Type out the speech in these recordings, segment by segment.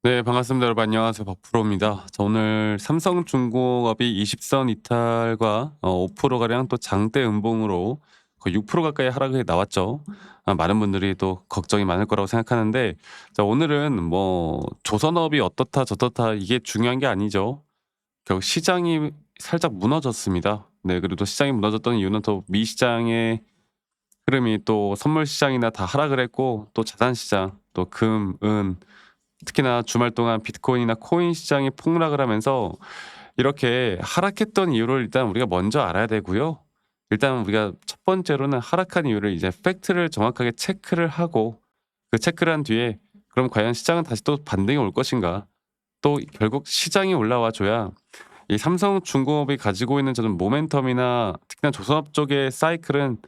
네, 반갑습니다. 여러분 안녕하세요. 박프로입니다. 자, 오늘 삼성중공업이 20선 이탈과 5% 가량 또 장대 음봉으로 거의 6% 가까이 하락이 나왔죠. 많은 분들이 또 걱정이 많을 거라고 생각하는데, 자, 오늘은 뭐 조선업이 어떻다 저떻다 이게 중요한 게 아니죠. 결국 시장이 살짝 무너졌습니다. 네, 그리고 또 시장이 무너졌던 이유는 또 미시장의 흐름이 또 선물 시장이나 다 하락을 했고, 또 자산 시장, 또 금, 은, 특히나 주말 동안 비트코인이나 코인 시장이 폭락을 하면서 이렇게 하락했던 이유를 일단 우리가 먼저 알아야 되고요. 일단 우리가 첫 번째로는 하락한 이유를 이제 팩트를 정확하게 체크를 하고, 그 체크를 한 뒤에 그럼 과연 시장은 다시 또 반등이 올 것인가? 또 결국 시장이 올라와 줘야 이 삼성중공업이 가지고 있는 저는 모멘텀이나 특히나 조선업 쪽의 사이클은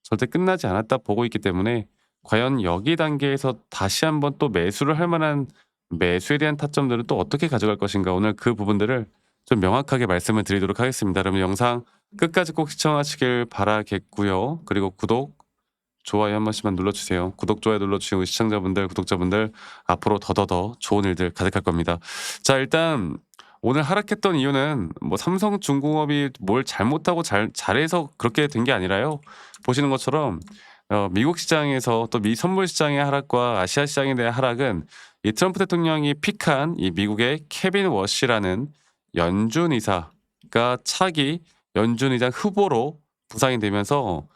절대 끝나지 않았다 보고 있기 때문에, 과연 여기 단계에서 다시 한번 또 매수를 할 만한 매수에 대한 타점들을 또 어떻게 가져갈 것인가, 오늘 그 부분들을 좀 명확하게 말씀을 드리도록 하겠습니다. 여러분 영상 끝까지 꼭 시청하시길 바라겠고요. 그리고 구독, 좋아요 한 번씩만 눌러주세요. 구독, 좋아요 눌러주시고 시청자분들, 구독자분들 앞으로 더더더 좋은 일들 가득할 겁니다. 자, 일단 오늘 하락했던 이유는 뭐 삼성중공업이 뭘 잘못하고 잘해서 그렇게 된 게 아니라요. 보시는 것처럼 미국 시장에서 또 미 선물 시장의 하락과 아시아 시장에 대한 하락은 이 트럼프 대통령이 픽한 이 미국의 케빈 워시라는 연준 이사가 차기 연준 의장 후보로 부상이 되면서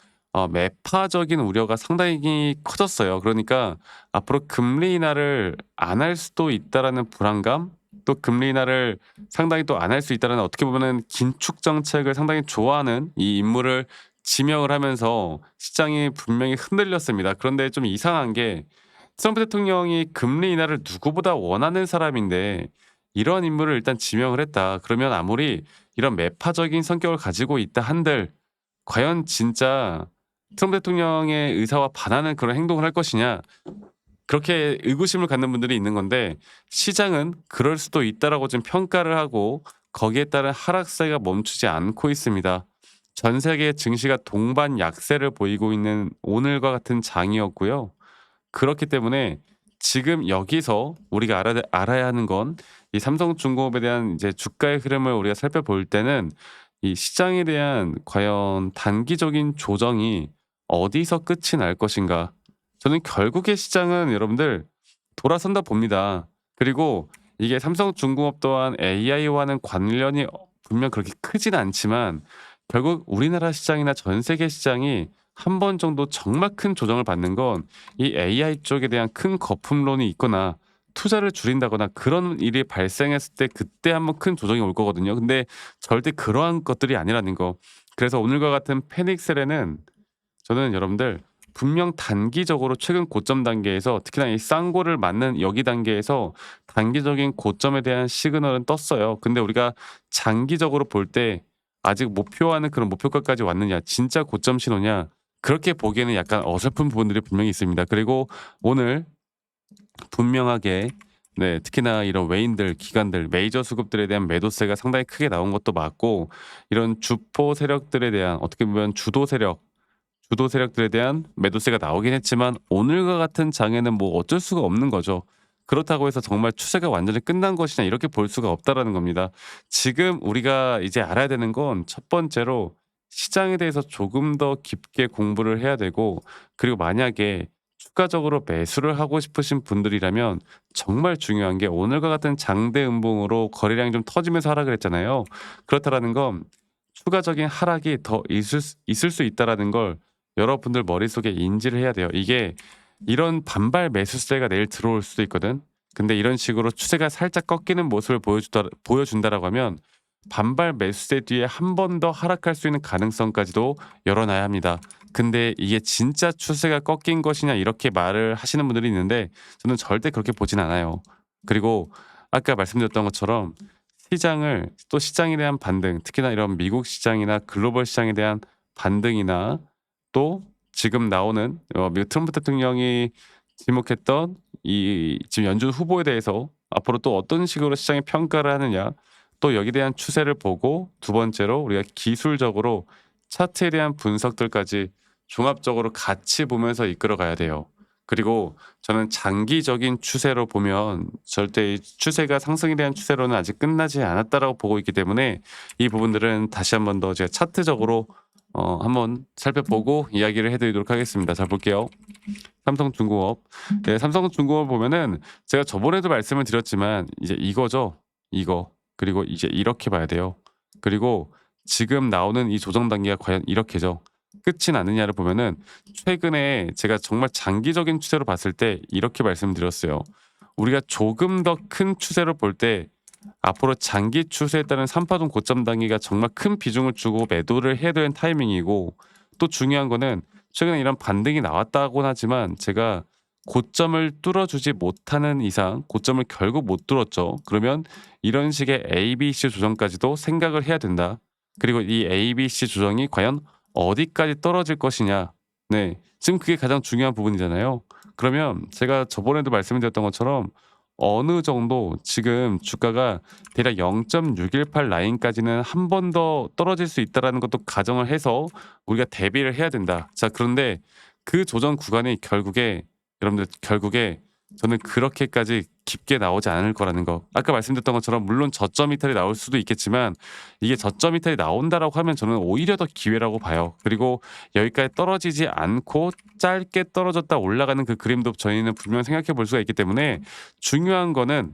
매파적인 우려가 상당히 커졌어요. 그러니까 앞으로 금리 인하를 안 할 수도 있다라는 불안감, 또 금리 인하를 상당히 또 안 할 수 있다는, 어떻게 보면은 긴축 정책을 상당히 좋아하는 이 인물을 지명을 하면서 시장이 분명히 흔들렸습니다. 그런데 좀 이상한 게, 트럼프 대통령이 금리 인하를 누구보다 원하는 사람인데 이런 인물을 일단 지명을 했다. 그러면 아무리 이런 매파적인 성격을 가지고 있다 한들 과연 진짜 트럼프 대통령의 의사와 반하는 그런 행동을 할 것이냐, 그렇게 의구심을 갖는 분들이 있는 건데, 시장은 그럴 수도 있다라고 좀 평가를 하고 거기에 따른 하락세가 멈추지 않고 있습니다. 전 세계 증시가 동반 약세를 보이고 있는 오늘과 같은 장이었고요. 그렇기 때문에 지금 여기서 우리가 알아야 하는 건, 이 삼성중공업에 대한 이제 주가의 흐름을 우리가 살펴볼 때는 이 시장에 대한 과연 단기적인 조정이 어디서 끝이 날 것인가. 저는 결국에 시장은 여러분들 돌아선다 봅니다. 그리고 이게 삼성중공업 또한 AI와는 관련이 분명 그렇게 크진 않지만, 결국 우리나라 시장이나 전 세계 시장이 한 번 정도 정말 큰 조정을 받는 건 이 AI 쪽에 대한 큰 거품론이 있거나 투자를 줄인다거나 그런 일이 발생했을 때, 그때 한번 큰 조정이 올 거거든요. 근데 절대 그러한 것들이 아니라는 거. 그래서 오늘과 같은 패닉셀에는 저는 여러분들 분명 단기적으로 최근 고점 단계에서, 특히나 이 쌍고를 맞는 여기 단계에서 단기적인 고점에 대한 시그널은 떴어요. 근데 우리가 장기적으로 볼 때 아직 목표하는 그런 목표가까지 왔느냐, 진짜 고점 신호냐, 그렇게 보기에는 약간 어설픈 부분들이 분명히 있습니다. 그리고 오늘 분명하게, 네, 특히나 이런 외인들, 기관들, 메이저 수급들에 대한 매도세가 상당히 크게 나온 것도 맞고, 이런 주포 세력들에 대한, 어떻게 보면 주도 세력들에 대한 매도세가 나오긴 했지만 오늘과 같은 장에는 뭐 어쩔 수가 없는 거죠. 그렇다고 해서 정말 추세가 완전히 끝난 것이냐, 이렇게 볼 수가 없다라는 겁니다. 지금 우리가 이제 알아야 되는 건, 첫 번째로 시장에 대해서 조금 더 깊게 공부를 해야 되고, 그리고 만약에 추가적으로 매수를 하고 싶으신 분들이라면 정말 중요한 게, 오늘과 같은 장대 음봉으로 거래량이 좀 터지면서 하락을 했잖아요. 그렇다라는 건 추가적인 하락이 더 있을 수 있다라는 걸 여러분들 머릿속에 인지를 해야 돼요. 이게 이런 반발 매수세가 내일 들어올 수도 있거든. 근데 이런 식으로 추세가 살짝 꺾이는 모습을 보여준다라고 하면 반발 매수세 뒤에 한 번 더 하락할 수 있는 가능성까지도 열어놔야 합니다. 근데 이게 진짜 추세가 꺾인 것이냐, 이렇게 말을 하시는 분들이 있는데 저는 절대 그렇게 보진 않아요. 그리고 아까 말씀드렸던 것처럼 시장을, 또 시장에 대한 반등, 특히나 이런 미국 시장이나 글로벌 시장에 대한 반등이나, 또 지금 나오는 미국 트럼프 대통령이 지목했던 이 지금 연준 후보에 대해서 앞으로 또 어떤 식으로 시장이 평가를 하느냐, 또 여기에 대한 추세를 보고, 두 번째로 우리가 기술적으로 차트에 대한 분석들까지 종합적으로 같이 보면서 이끌어 가야 돼요. 그리고 저는 장기적인 추세로 보면 절대 이 추세가 상승에 대한 추세로는 아직 끝나지 않았다라고 보고 있기 때문에 이 부분들은 다시 한번 더 제가 차트적으로 한번 살펴보고 이야기를 해 드리도록 하겠습니다. 자 볼게요. 삼성중공업. 네, 삼성중공업 보면은 제가 저번에도 말씀을 드렸지만 이제 이거죠. 이거. 그리고 이제 이렇게 봐야 돼요. 그리고 지금 나오는 이 조정 단계가 과연 이렇게죠. 끝이 나느냐를 보면은 최근에 제가 정말 장기적인 추세로 봤을 때 이렇게 말씀드렸어요. 우리가 조금 더 큰 추세로 볼 때 앞으로 장기 추세에 따른 3파동 고점 단계가 정말 큰 비중을 주고 매도를 해야 되는 타이밍이고, 또 중요한 거는 최근에 이런 반등이 나왔다고는 하지만 제가 고점을 뚫어주지 못하는 이상 고점을 결국 못 뚫었죠. 그러면 이런 식의 ABC 조정까지도 생각을 해야 된다. 그리고 이 ABC 조정이 과연 어디까지 떨어질 것이냐. 네. 지금 그게 가장 중요한 부분이잖아요. 그러면 제가 저번에도 말씀드렸던 것처럼 어느 정도 지금 주가가 대략 0.618 라인까지는 한 번 더 떨어질 수 있다라는 것도 가정을 해서 우리가 대비를 해야 된다. 자, 그런데 그 조정 구간이 결국에 여러분들 결국에 저는 그렇게까지 깊게 나오지 않을 거라는 거. 아까 말씀드렸던 것처럼 물론 저점 이탈이 나올 수도 있겠지만 이게 저점 이탈이 나온다라고 하면 저는 오히려 더 기회라고 봐요. 그리고 여기까지 떨어지지 않고 짧게 떨어졌다 올라가는 그 그림도 저희는 분명 생각해 볼 수가 있기 때문에 중요한 거는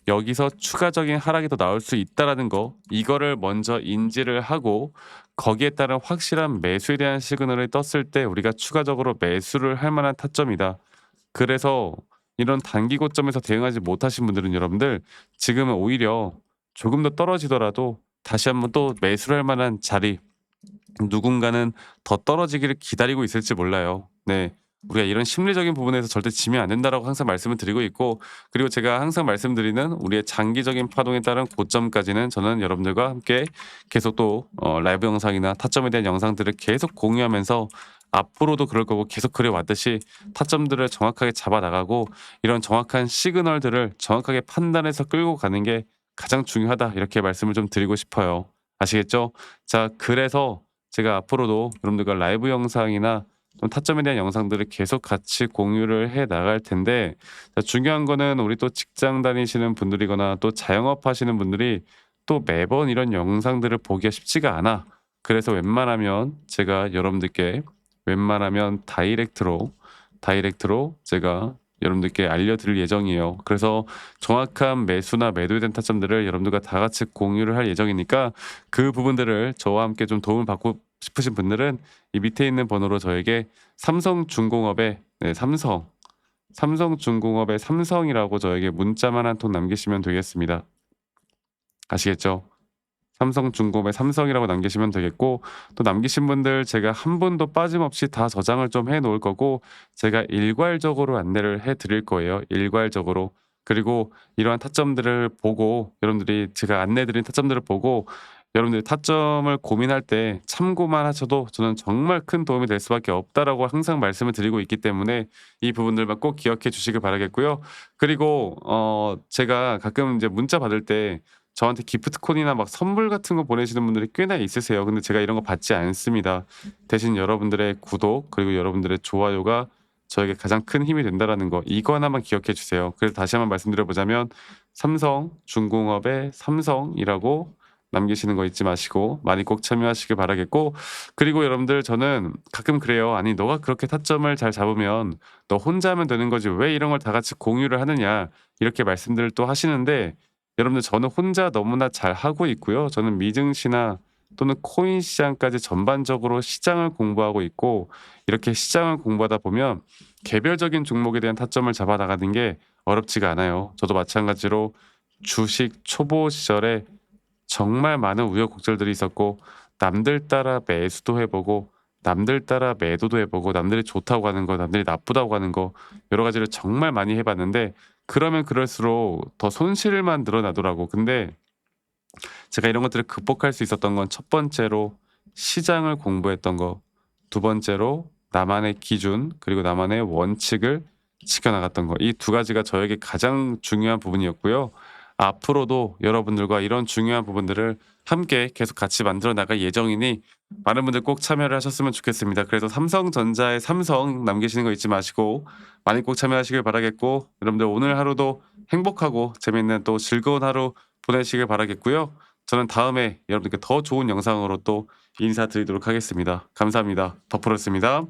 여기서 추가적인 하락이 더 나올 수 있다라는 거, 이거를 먼저 인지를 하고 거기에 따른 확실한 매수에 대한 시그널이 떴을 때 우리가 추가적으로 매수를 할 만한 타점이다. 그래서 이런 단기 고점에서 대응하지 못하신 분들은 여러분들 지금은 오히려 조금 더 떨어지더라도 다시 한번 또 매수를 할 만한 자리, 누군가는 더 떨어지기를 기다리고 있을지 몰라요. 네. 우리가 이런 심리적인 부분에서 절대 지면 안 된다라고 항상 말씀을 드리고 있고, 그리고 제가 항상 말씀드리는 우리의 장기적인 파동에 따른 고점까지는 저는 여러분들과 함께 계속 또 라이브 영상이나 타점에 대한 영상들을 계속 공유하면서 앞으로도 그럴 거고 계속 그래 왔듯이 타점들을 정확하게 잡아 나가고 이런 정확한 시그널들을 정확하게 판단해서 끌고 가는 게 가장 중요하다, 이렇게 말씀을 좀 드리고 싶어요. 아시겠죠? 자, 그래서 제가 앞으로도 여러분들과 라이브 영상이나 좀 타점에 대한 영상들을 계속 같이 공유를 해 나갈 텐데, 자, 중요한 거는 우리 또 직장 다니시는 분들이거나 또 자영업 하시는 분들이 또 매번 이런 영상들을 보기가 쉽지가 않아. 그래서 웬만하면 제가 여러분들께 다이렉트로 제가 여러분들께 알려드릴 예정이에요. 그래서 정확한 매수나 매도에 대한 타점들을 여러분들과 다 같이 공유를 할 예정이니까 그 부분들을 저와 함께 좀 도움을 받고 싶으신 분들은 이 밑에 있는 번호로 저에게 삼성중공업의 삼성중공업의 삼성이라고 저에게 문자만 한 통 남기시면 되겠습니다. 아시겠죠? 삼성중공업의 삼성이라고 남기시면 되겠고, 또 남기신 분들 제가 한 분도 빠짐없이 다 저장을 좀 해 놓을 거고 제가 일괄적으로 안내를 해 드릴 거예요. 일괄적으로. 그리고 이러한 타점들을 보고 여러분들이 제가 안내 드린 타점들을 보고 여러분들이 타점을 고민할 때 참고만 하셔도 저는 정말 큰 도움이 될 수밖에 없다라고 항상 말씀을 드리고 있기 때문에 이 부분들만 꼭 기억해 주시길 바라겠고요. 그리고 제가 가끔 이제 문자 받을 때 저한테 기프트콘이나 막 선물 같은 거 보내시는 분들이 꽤나 있으세요. 근데 제가 이런 거 받지 않습니다. 대신 여러분들의 구독 그리고 여러분들의 좋아요가 저에게 가장 큰 힘이 된다라는 거, 이거 하나만 기억해 주세요. 그래서 다시 한번 말씀드려 보자면 삼성중공업의 삼성이라고 남기시는 거 잊지 마시고 많이 꼭 참여하시길 바라겠고, 그리고 여러분들 저는 가끔 그래요. 아니 너가 그렇게 타점을 잘 잡으면 너 혼자 하면 되는 거지 왜 이런 걸 다 같이 공유를 하느냐, 이렇게 말씀들을 또 하시는데 여러분들 저는 혼자 너무나 잘 하고 있고요. 저는 미증시나 또는 코인 시장까지 전반적으로 시장을 공부하고 있고, 이렇게 시장을 공부하다 보면 개별적인 종목에 대한 타점을 잡아 나가는 게 어렵지가 않아요. 저도 마찬가지로 주식 초보 시절에 정말 많은 우여곡절들이 있었고 남들 따라 매수도 해보고 남들 따라 매도도 해보고 남들이 좋다고 하는 거 남들이 나쁘다고 하는 거 여러 가지를 정말 많이 해봤는데 그러면 그럴수록 더 손실만 늘어나더라고. 근데 제가 이런 것들을 극복할 수 있었던 건 첫 번째로 시장을 공부했던 거, 두 번째로 나만의 기준 그리고 나만의 원칙을 지켜나갔던 거, 이 두 가지가 저에게 가장 중요한 부분이었고요. 앞으로도 여러분들과 이런 중요한 부분들을 함께 계속 같이 만들어 나갈 예정이니 많은 분들 꼭 참여를 하셨으면 좋겠습니다. 그래서 삼성전자의 삼성 남기시는 거 잊지 마시고 많이 꼭 참여하시길 바라겠고 여러분들 오늘 하루도 행복하고 재밌는 또 즐거운 하루 보내시길 바라겠고요. 저는 다음에 여러분들께 더 좋은 영상으로 또 인사드리도록 하겠습니다. 감사합니다. 덕프로였습니다.